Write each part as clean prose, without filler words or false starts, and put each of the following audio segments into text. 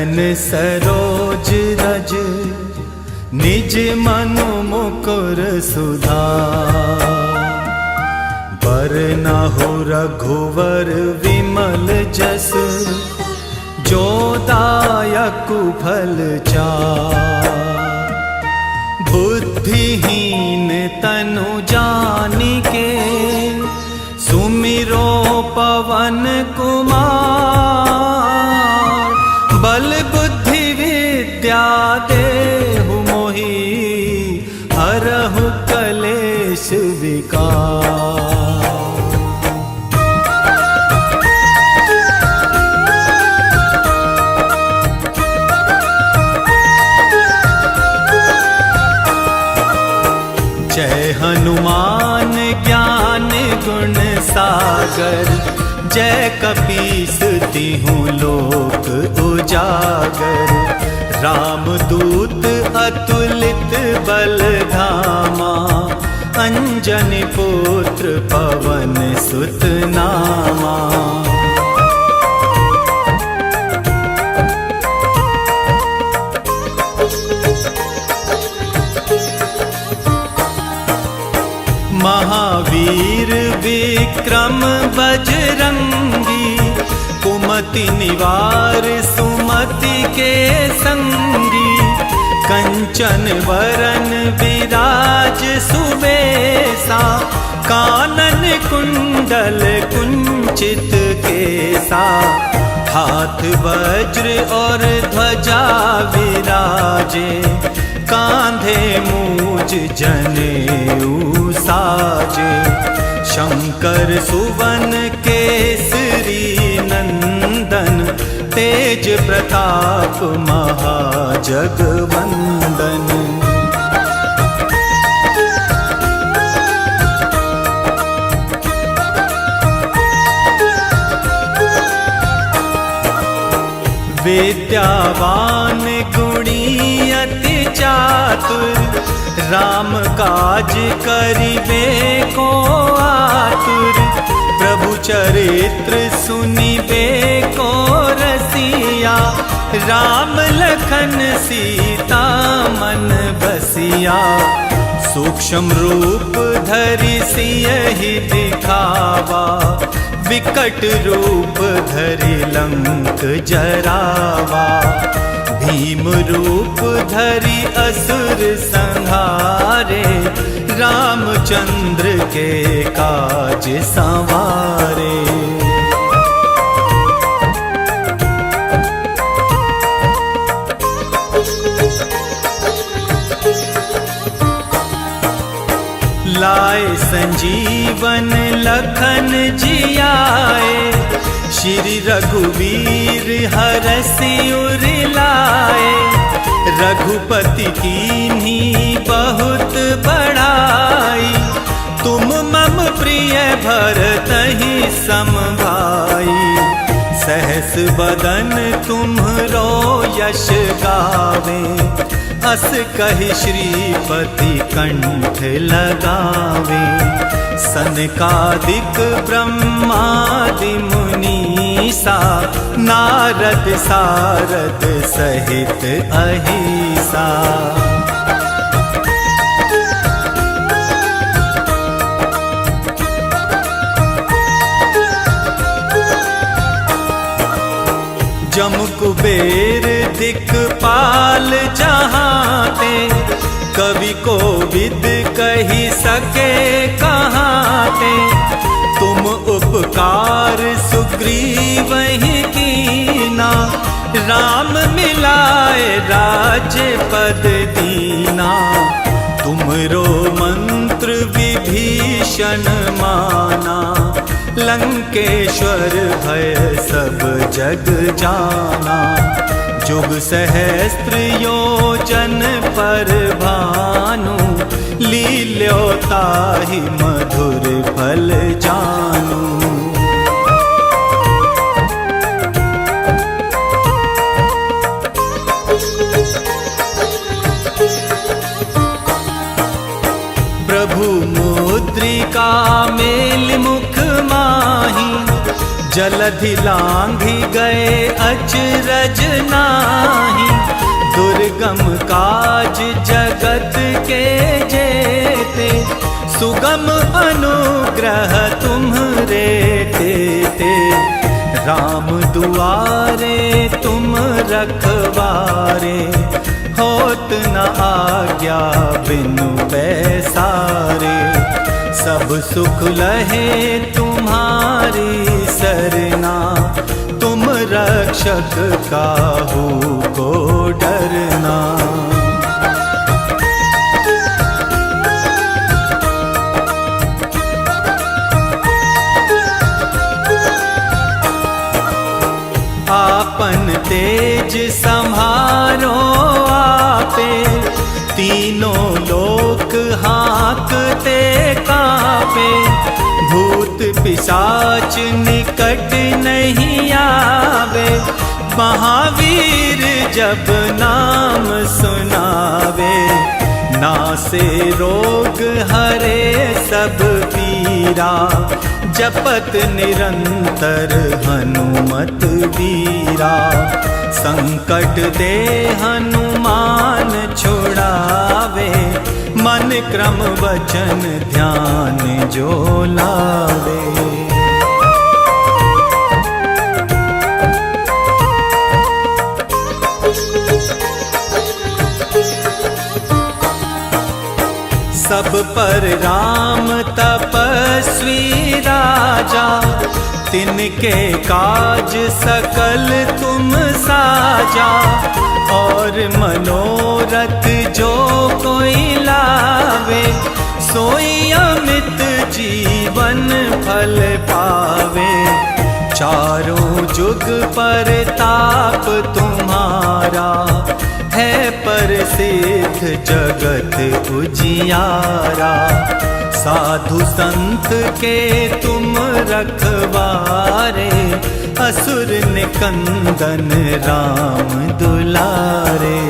चरण सरोज रज निज मनु मुकुर सुधार। बरनहु रघुवर विमल जस जो दायक फल चार। बुद्धिहीन तनु जानिके सुमिरो पवन कुमार। बल बुद्धि विद्या देहु मोहि हरहु कलेश विकार। जय हनुमान ज्ञान गुण सागर। जय कपीस तिहु लोक उजागर। रामदूत अतुलित बल धामा। अंजनी पुत्र पवन सुत नामा। महावीर विक्रम बजरंगी। कुमति निवार सुमति के संगी। कंचन वरन विराज सुबेसा। कानन कुंडल कुंचित केसा। हाथ वज्र और ध्वजा विराजे। कांधे मूज जनेऊ साजे। शंकर सुवन केसरी नंदन। तेज प्रताप महाजगवंदन। विद्यावान गुणी अति चातुर। राम काज करिबे को आतुर। प्रभु चरित्र सुनिबे को रसिया। राम लखन सीता मन बसिया। सूक्ष्म रूप धरि सियहि दिखावा। विकट रूप धरि लंक जरावा। भीम रूप धरि असुर संहारे। रामचंद्र के काज संवारे। लाए संजीवन लखन जियाए। श्री रघुवीर हरषि उर लाए। रघुपति कीन्ही बहुत बड़ाई। तुम मम प्रिय भरतहि सम भाई। सहस बदन तुम्हरो यश गावे। अस कहि श्रीपति कंठ लगावे। सनकादिक ब्रह्मादि मुनीसा। नारद सारद सहित अहिसा। जम कुबेर दिक्पाल जहाते। कवि को विद कही सके कहाते। तुम उपकार सुग्रीवहि कीना। राम मिलाए राज्य पद दीना। तुमरो मंत्र विभीषण माना। लंकेश्वर भय सब जग जाना। जुग सहस्त्र योजन पर भानु। लील्योताहि मधुर फल जानू। प्रभु मुद्रिका मेल मुख माही। जलधि लांघि गए अचरज नाही। दुर्गम काज जगत के जेते, सुगम अनुग्रह तुम्हरे तेते। राम दुआरे तुम रखवारे, होत न आज्ञा बिनु पैसारे। सब सुख लहे तुम्हारी सरना, तुम रक्षक काहू को डरना। आपन तेज सम्हारो आपे, तीनों लोक हाँकते कापे। भूत पिशाच निकट नहीं आवे, महावीर जब नाम सुनावे। नासे रोग हरे सब पीरा, जपत निरंतर हनुमत वीरा। संकट दे हनुमान छुड़ावे, मन क्रम वचन ध्यान जो लावे। सब पर राम तपस्वी राजा, तिनके काज सकल तुम साजा। और मनोरथ जो कोई लावे, सोई अमित जीवन फल पावे। चारों जुग पर ताप तुम्हारा, है प्रसिद्ध जगत उजियारा। साधु संत के तुम रखवारे, असुर निकंदन राम दुलारे।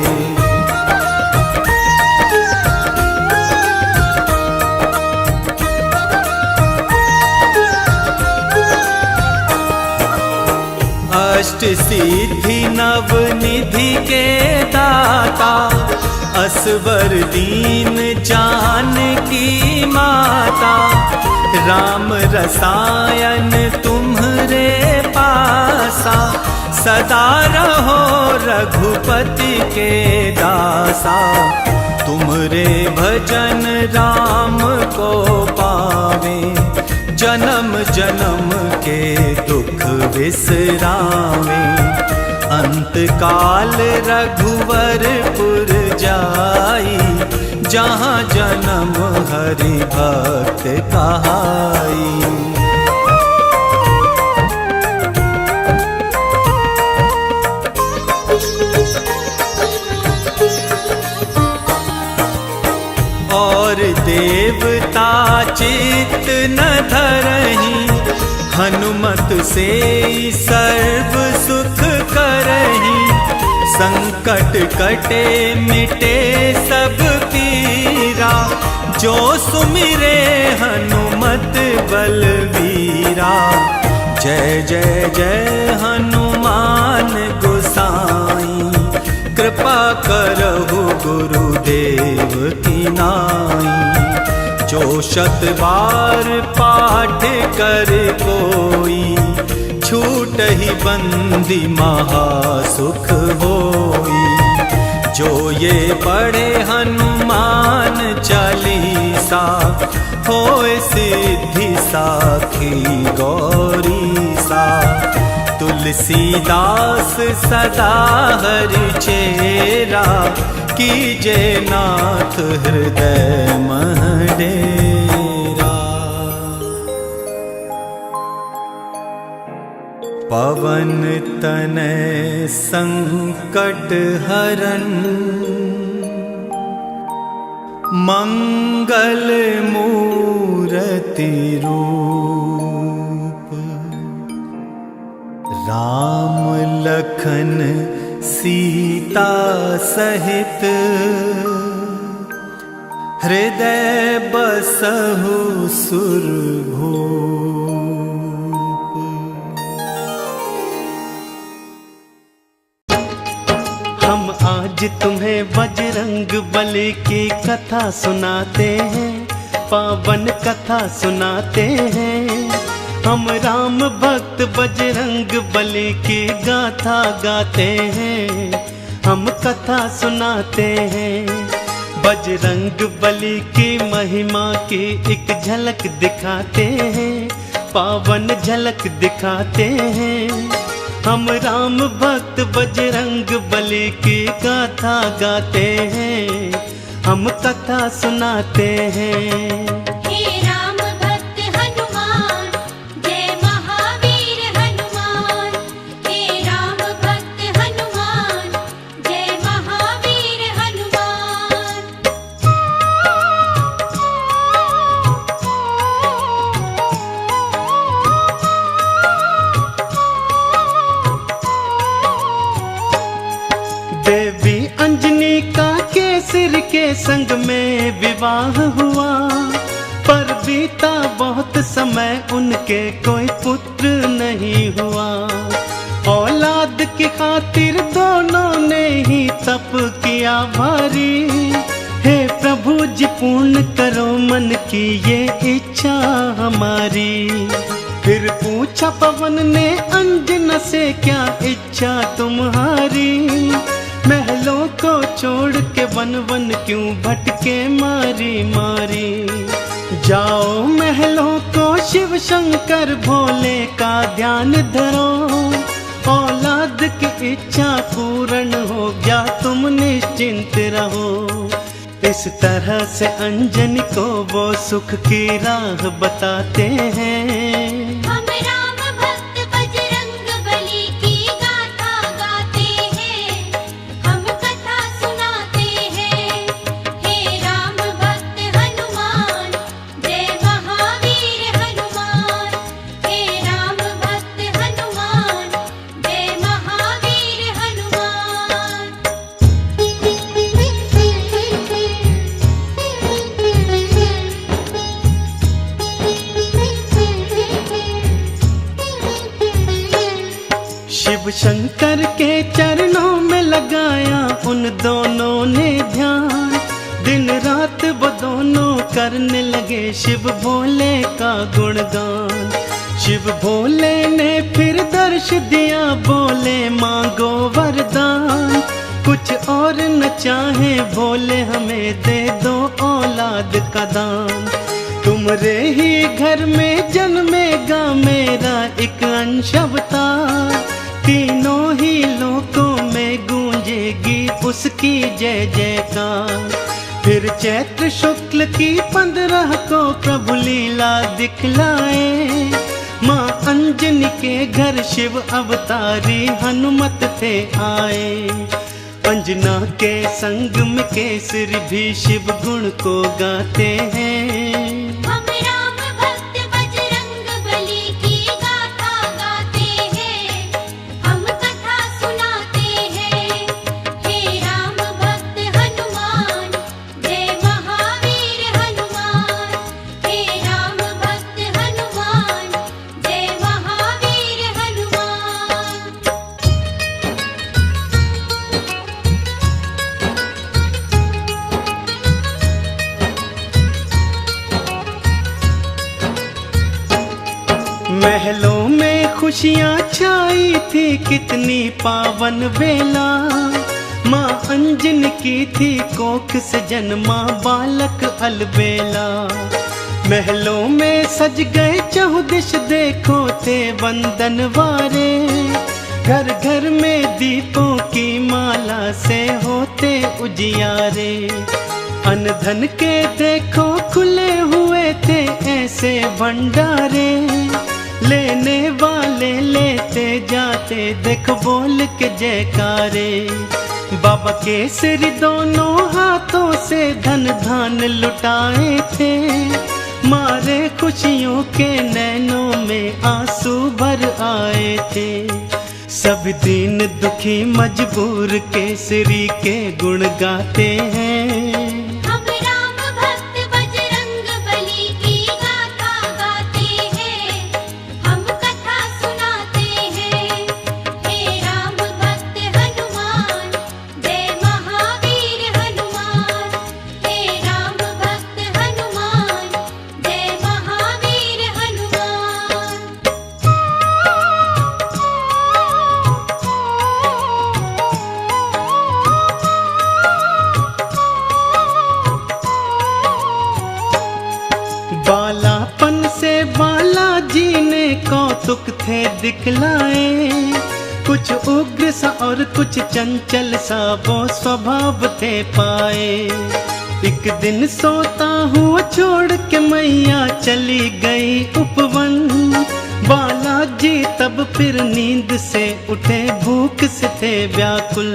अष्ट सिद्धि नव निधि के दाता, असवर दीन जानकी माता। राम रसायन तुम्हरे पासा, सदा रहो रघुपति के दासा। तुमरे भजन राम को पावे, जन्म जन्म के दुख विसरावे। अंत काल रघुवरपुर जाई, जहाँ जन्म हरि भक्त कहाई। और देवता चित्त न धरहीं, हनुमत से सर्व सुख करहीं। संकट कटे मिटे सब पीरा, जो सुमिरे हनुमत बलवीरा। जय जय जय हनुमान गोसाई, कृपा करहु गुरुदेव की नाई। जो शत बार पाठ कर कोई, छूटहि बंदी महासुख होई। जो ये पढ़े हनुमान चालीसा, होए सिद्धि साखी गौरी सा। तुलसीदास सदा हरि चेरा, कीजे नाथ हृदय मह डेरा। पवन तनय संकट हरन, मंगल मूरति रूप। राम लखन सीता सहित, हृदय बसहु सुरभूप। हम आज तुम्हें बजरंग बली की कथा सुनाते हैं, पावन कथा सुनाते हैं। हम राम भक्त बजरंग बली की गाथा गाते हैं, हम कथा सुनाते हैं। बजरंग बली की महिमा की एक झलक दिखाते हैं, पावन झलक दिखाते हैं। हम राम भक्त बजरंग बली की गाथा गाते हैं, हम कथा सुनाते हैं। देवी अंजनी का केसर के संग में विवाह हुआ, पर बीता बहुत समय उनके कोई पुत्र नहीं हुआ। औलाद की खातिर दोनों ने ही तप किया भारी, हे प्रभु जी पूर्ण करो मन की ये इच्छा हमारी। फिर पूछा पवन ने अंजना से क्या इच्छा तुम्हारी, महलों को छोड़ के वन वन क्यों भटके मारी मारी। जाओ महलों को शिव शंकर भोले का ध्यान धरो, औलाद की इच्छा पूर्ण हो गया तुम निश्चिंत रहो। इस तरह से अंजनी को वो सुख की राह बताते हैं। शिव शंकर के चरणों में लगाया उन दोनों ने ध्यान, दिन रात वो दोनों करने लगे शिव भोले का गुणगान। शिव भोले ने फिर दर्श दिया, बोले मांगो वरदान, कुछ और न चाहे भोले हमें दे दो औलाद का दान। तुम्हारे ही घर में जन्मेगा मेरा एक अंश अवतार, तीनों ही लोकों में गूंजेगी उसकी जय जयकार। फिर चैत्र शुक्ल की 15 को प्रभु लीला दिखलाए, माँ अंजनी के घर शिव अवतारी हनुमत थे आए। अंजना के संग में केसरी भी शिव गुण को गाते हैं। महलों में खुशियाँ छाई थी कितनी पावन बेला, माँ अंजनी की थी कोख से जन्मा बालक अलबेला। महलों में सज गए चहुदिश देखो थे वंदन वारे, घर घर में दीपों की माला से होते उजियारे। अन्न धन के देखो खुले हुए थे ऐसे भंडारे, लेने वाले लेते जाते देख बोल के जयकारे। बाबा केसरी दोनों हाथों से धन धान लुटाए थे, मारे खुशियों के नैनों में आंसू भर आए थे। सब दीन दुखी मजबूर केसरी के गुण गाते हैं। दिखलाए। कुछ उग्र सा और कुछ चंचल सा वो स्वभाव थे पाए। एक दिन सोता हुआ छोड़ के मैया चली गई उपवन। बालाजी तब फिर नींद से उठे, भूख से थे व्याकुल।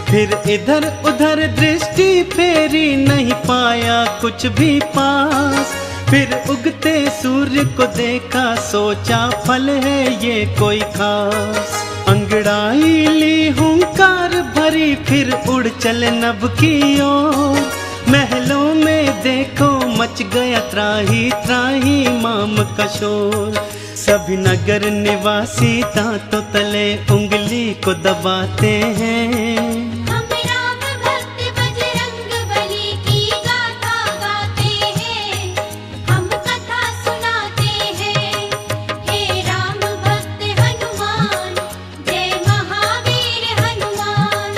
फिर इधर उधर दृष्टि फेरी, नहीं पाया कुछ भी पास। फिर उगते सूर्य को देखा, सोचा फल है ये कोई खास। अंगड़ाई ली हुंकार भरी, फिर उड़ चले नभ की ओर। महलों में देखो मच गया त्राही त्राही माम का शोर। सभी नगर निवासी दांतों तले उंगली को दबाते हैं। हम राम भक्त बजरंग बली की गाथा गाते हैं, हम कथा सुनाते हैं। हे राम भक्त हनुमान, जय महावीर हनुमान।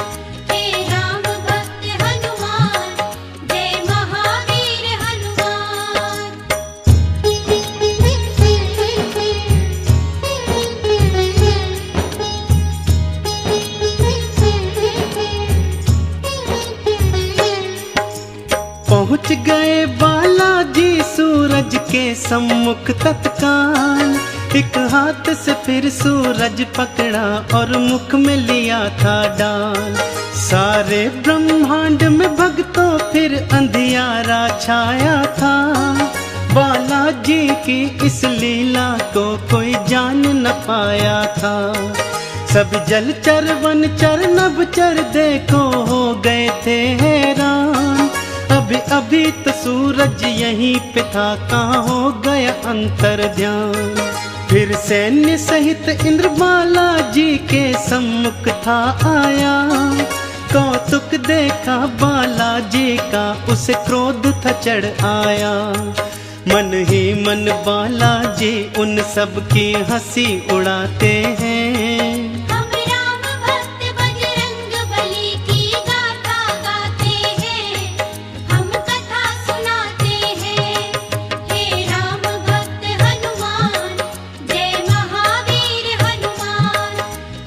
हे राम भक्त हनुमान, जय महावीर हनुमान। पहुँच गए बालाजी सूरज के सम्मुख तत्काल। एक हाथ से फिर सूरज पकड़ा और मुख में लिया था डाल। सारे ब्रह्मांड में भक्तों फिर अंधियारा छाया था। बालाजी की इस लीला को कोई जान न पाया था। सब जलचर वनचर नभचर देखो हो गए थे हैरान। अभी अभी तो सूरज यहीं पे था, कहाँ हो गया अंतर ध्यान। फिर सैन्य सहित इंद्र बालाजी के सम्मुख था आया। कौतुक देखा बालाजी का, उसे क्रोध था चढ़ आया। मन ही मन बालाजी उन सब की हंसी उड़ाते हैं। हम राम भक्त बजरंग बली की गाथा गाते हैं, हम कथा सुनाते हैं। हे राम भक्त हनुमान, जय महावीर हनुमान।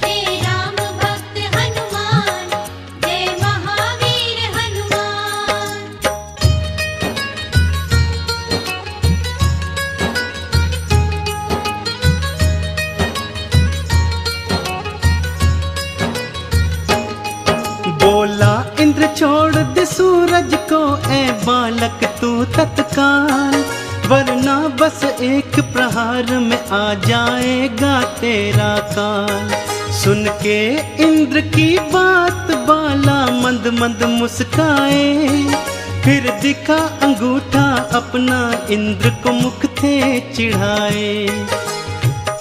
हे राम भक्त हनुमान, जय महावीर हनुमान। बोला इंद्र छोड़ दे सूरज को, ए बालक तू तत्काल। वरना बस एक प्रहार में आ जाएगा तेरा काल। सुन के इंद्र की बात बाला मंद मंद मुस्काए। फिर दिखा अंगूठा अपना, इंद्र को मुख थे चिढ़ाए।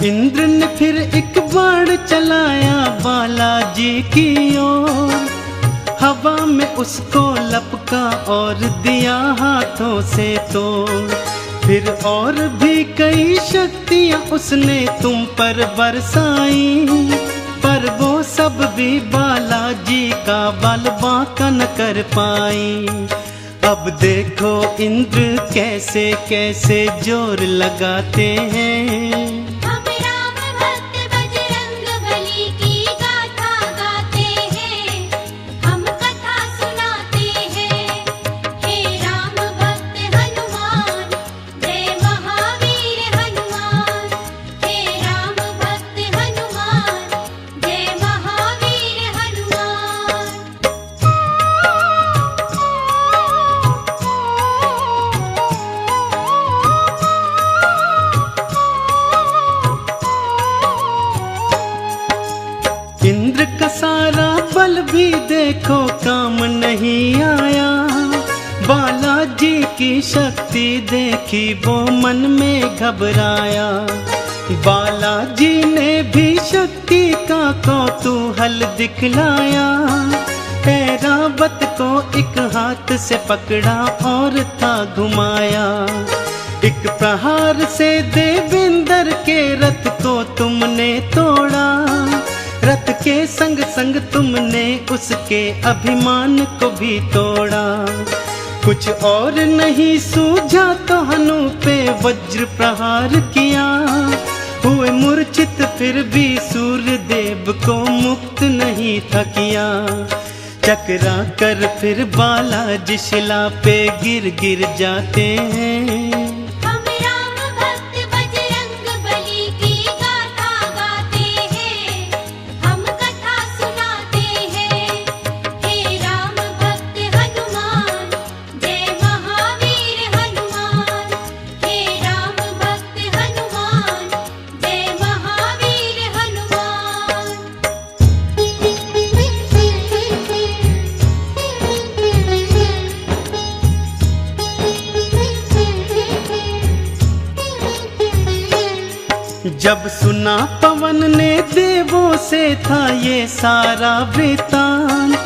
इंद्र ने फिर एक बाण चलाया बालाजी की ओर। हवा में उसको लपका और दिया हाथों से तोड़। फिर और भी कई शक्तियां उसने तुम पर बरसाई। पर वो सब भी बालाजी का बल बांका न कर पाई। अब देखो इंद्र कैसे कैसे जोर लगाते हैं। हम राम भक्त बजरंग बली की गाथा गाते हैं, हम कथा सुनाते हैं। हे राम भक्त हनुमान, जय महावीर हनुमान। हे राम भक्त हनुमान, जय महावीर हनुमान। इंद्र का सारा बल भी देखो काम नहीं आया। बालाजी की शक्ति देखी वो मन में घबराया। बालाजी ने भी शक्ति का कौतूहल दिखलाया। ऐरावत को एक हाथ से पकड़ा और था घुमाया। एक प्रहार से देवेंद्र के रथ को तुमने तोड़ा। रथ के संग संग तुमने उसके अभिमान को भी तोड़ा। कुछ और नहीं सूझा तो हनु पे वज्र प्रहार किया। हुए मूर्छित फिर भी सूर्य देव को मुक्त नहीं था किया। चकरा कर फिर बालाजी शिला पे गिर गिर जाते हैं। हम राम भक्त बजरंग बली की गाथा गाते हैं, हम कथा सुनाते हैं। हे राम भक्त हनुमान, जय महावीर हनुमान। हे राम भक्त हनुमान, जय महावीर हनुमान। जब सुना पवन ने देवों से था ये सारा वृतांत,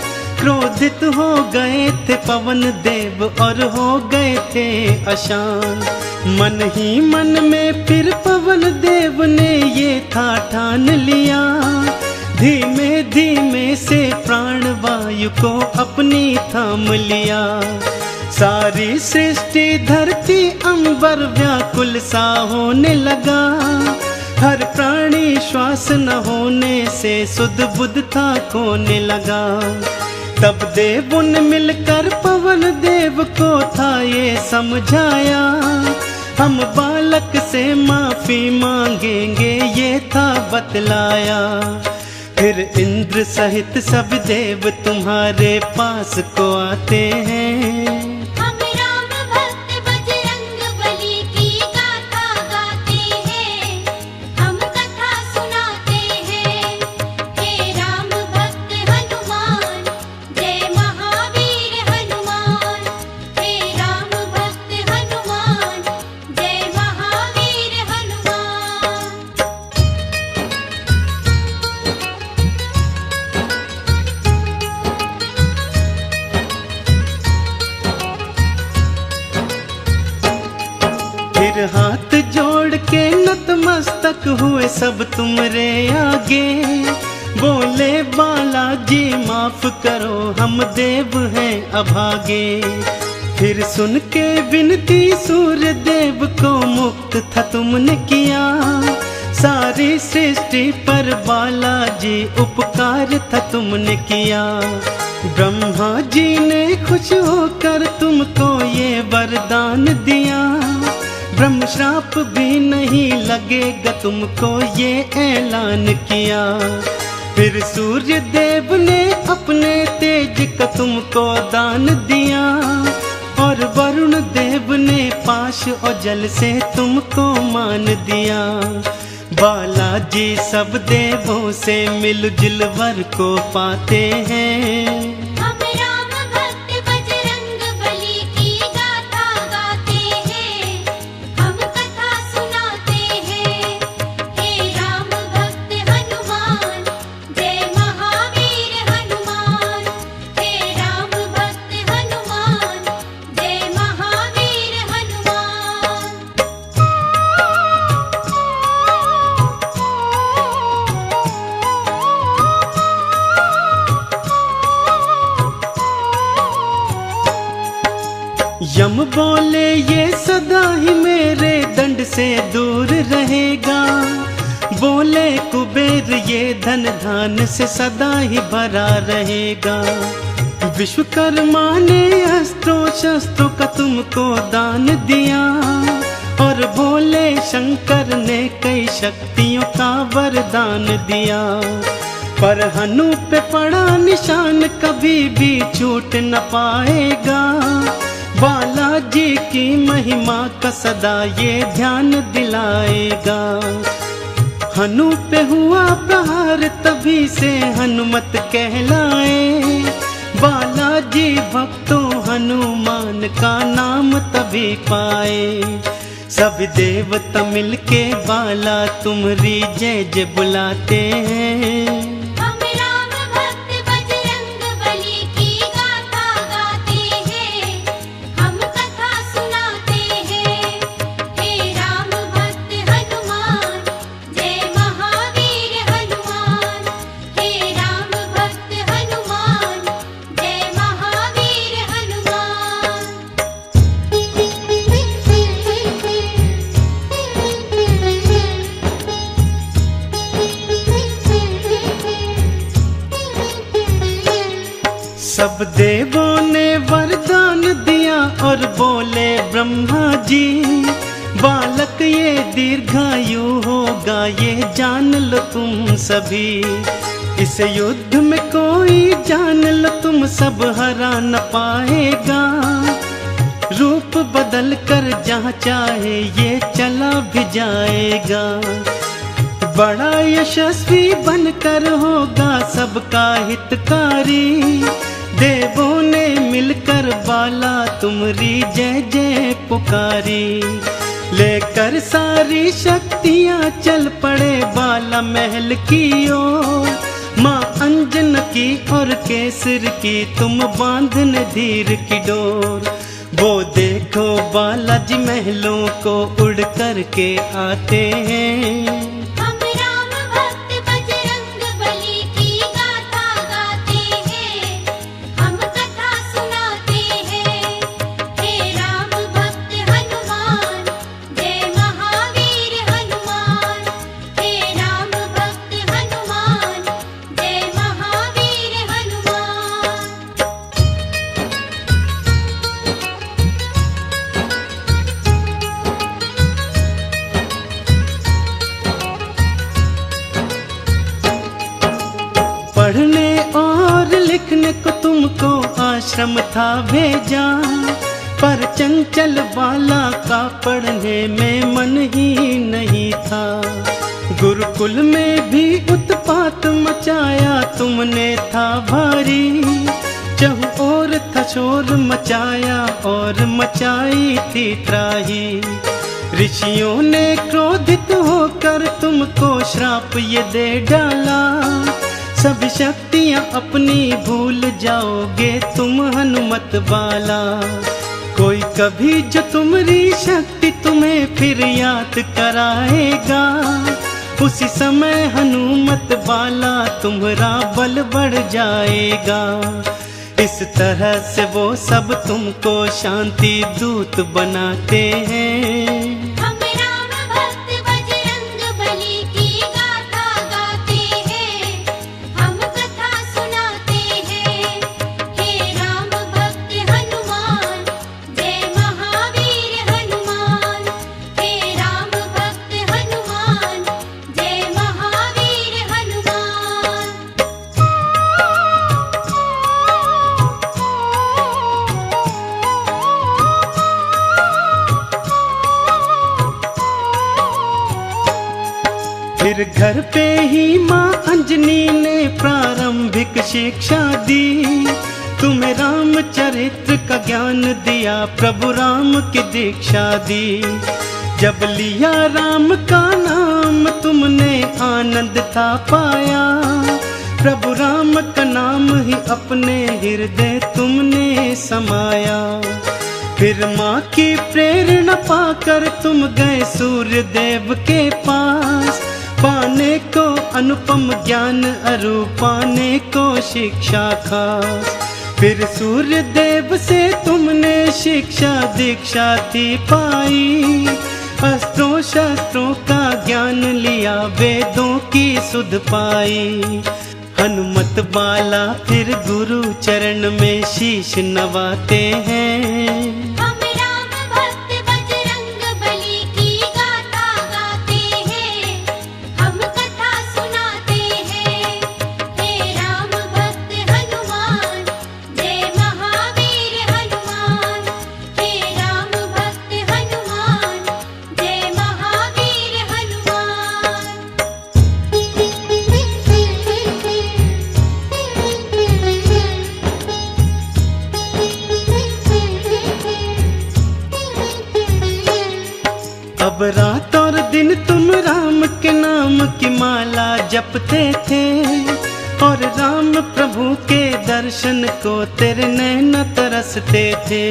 क्रोधित हो गए थे पवन देव और हो गए थे अशांत। मन ही मन में फिर पवन देव ने ये था ठान लिया, धीमे धीमे से प्राण वायु को अपनी थाम लिया। सारी सृष्टि धरती अंबर व्याकुल सा होने लगा, हर प्राणी श्वास न होने से सुध बुध था खोने लगा। तब देवों ने मिलकर पवन देव को था ये समझाया, हम बालक से माफी मांगेंगे ये था बतलाया। फिर इंद्र सहित सब देव तुम्हारे पास को आते हैं। हम राम भक्त बजरंग बली की गाथा गाते हैं, हम कथा सुनाते हैं। हे राम भक्त हनुमान, जय महावीर हनुमान। हे राम भक्त हनुमान, जय महावीर हनुमान। फिर हाथ जोड़ के नतमस्तक हुए सब तुमरे आगे, बोले बालाजी माफ करो हम देव हैं अभागे। फिर सुन के विनती सूर्य देव को मुक्त था तुमने किया, सारी सृष्टि पर बालाजी उपकार था तुमने किया। ब्रह्मा जी ने खुश होकर तुमको ये वरदान दिया, ब्रह्म श्राप भी नहीं लगेगा तुमको ये ऐलान किया। फिर सूर्य देव ने अपने तेज का तुमको दान दिया, और वरुण देव ने पाश और जल से तुमको मान दिया। बालाजी सब देवों से मिलजुल वर को पाते हैं। हम राम भक्त बजरंग बली की गाथा गाते हैं, हम कथा सुनाते हैं। हे राम भक्त हनुमान, जय महावीर हनुमान। हे राम भक्त हनुमान, जय महावीर हनुमान। यम बोले ये सदा ही मेरे दंड से दूर रहेगा, बोले कुबेर ये धन धान से सदा ही भरा रहेगा। विश्वकर्मा ने अस्त्रों शस्त्रों का तुमको दान दिया, और भोले शंकर ने कई शक्तियों का वरदान दिया। पर हनु पे पड़ा निशान कभी भी छूट न पाएगा, बालाजी की महिमा का सदा ये ध्यान दिलाएगा। हनु पे हुआ प्रहार तभी से हनुमत कहलाए, बालाजी भक्तों हनुमान का नाम तभी पाए। सब देवता मिलके बाला तुम्हारी जय जय बुलाते हैं। हम राम भक्त बजरंग बली की गाथा गाते हैं, हम कथा सुनाते हैं। हे राम भक्त हनुमान, जय महावीर हनुमान। हे राम भक्त हनुमान, जय महावीर हनुमान। सब देवों ने वरदान दिया और बोले ब्रह्मा जी, बालक ये दीर्घायु होगा, ये जान लो तुम सभी। इस युद्ध में कोई जान लो तुम सब हरा न पाएगा, रूप बदल कर जहाँ चाहे ये चला भी जाएगा। बड़ा यशस्वी बनकर होगा सबका हितकारी, देवों ने मिलकर बाला तुमरी जय जय पुकारी। लेकर सारी शक्तियाँ चल पड़े बाला महल की ओर, माँ अंजन की और केसर की तुम बांधने धीर की डोर। वो देखो बालाजी महलों को उड़ कर के आते हैं, हम राम भक्त बजरंग बली की गाथा गाते हैं, हम कथा सुनाते हैं। हे राम भक्त हनुमान, जय महावीर हनुमान। हे राम भक्त हनुमान, जय महावीर हनुमान। पढ़ने और लिखने को तुमको आश्रम था भेजा, पर चंचल बाला का पढ़ने में मन ही नहीं था। गुरुकुल में भी उत्पात मचाया तुमने था भारी, चहु ओर था शोर मचाया और मचाई थी त्राही। ऋषियों ने क्रोधित होकर तुमको श्राप ये दे डाला, सभी शक्तियाँ अपनी भूल जाओगे तुम हनुमत बाला। कोई कभी जो तुम्हारी शक्ति तुम्हें फिर याद कराएगा, उसी समय हनुमत बाला तुम्हारा बल बढ़ जाएगा। इस तरह से वो सब तुमको शांति दूत बनाते हैं। हम राम भक्त बजरंग बली की गाथा गाते हैं, हम कथा सुनाते हैं। हे राम भक्त हनुमान, जय महावीर हनुमान। हे राम भक्त हनुमान, जय महावीर हनुमान। फिर घर पे ही माँ अंजनी ने प्रारंभिक शिक्षा दी, तुम्हें रामचरित्र का ज्ञान दिया, प्रभु राम की दीक्षा दी। जब लिया राम का नाम तुमने आनंद था पाया, प्रभु राम का नाम ही अपने हृदय तुमने समाया। फिर माँ की प्रेरणा पाकर तुम गए सूर्य देव के पास, पाने को अनुपम ज्ञान अरु पाने को शिक्षा खास। फिर सूर्य देव से तुमने शिक्षा दीक्षा थी पाई, अस्त्रों शस्त्रों का ज्ञान लिया, वेदों की सुध पाई। हनुमत बाला फिर गुरु चरण में शीश नवाते हैं। हम राम भक्त बजरंग बली की गाथा गाते हैं, हम कथा सुनाते हैं। हे राम भक्त हनुमान, जय महावीर हनुमान। हे राम भक्त हनुमान, जय महावीर हनुमान। अब रात और दिन तुम राम के नाम की माला जपते थे, और राम प्रभु के दर्शन को तेरे नैन तरसते थे।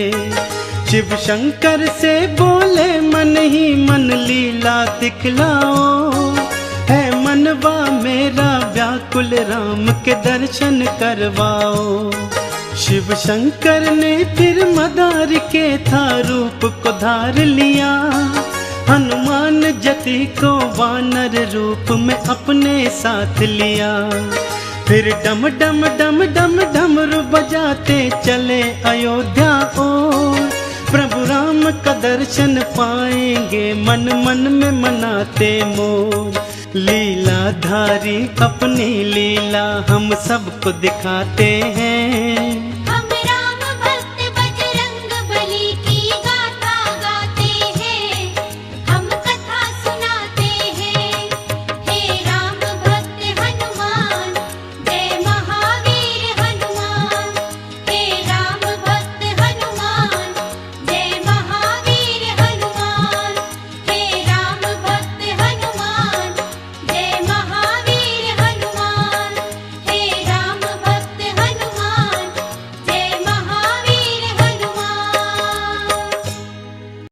शिव शंकर से बोले मन ही मन लीला दिखलाओ, है मनवा मेरा व्याकुल राम के दर्शन करवाओ। शिव शंकर ने फिर मदार के था रूप को धार लिया, हनुमान जति को वानर रूप में अपने साथ लिया। फिर डम डम डम डम डमरू बजाते चले अयोध्या ओर। प्रभु राम का दर्शन पाएंगे मन मन में मनाते मोर। लीलाधारी अपनी लीला हम सबको दिखाते हैं।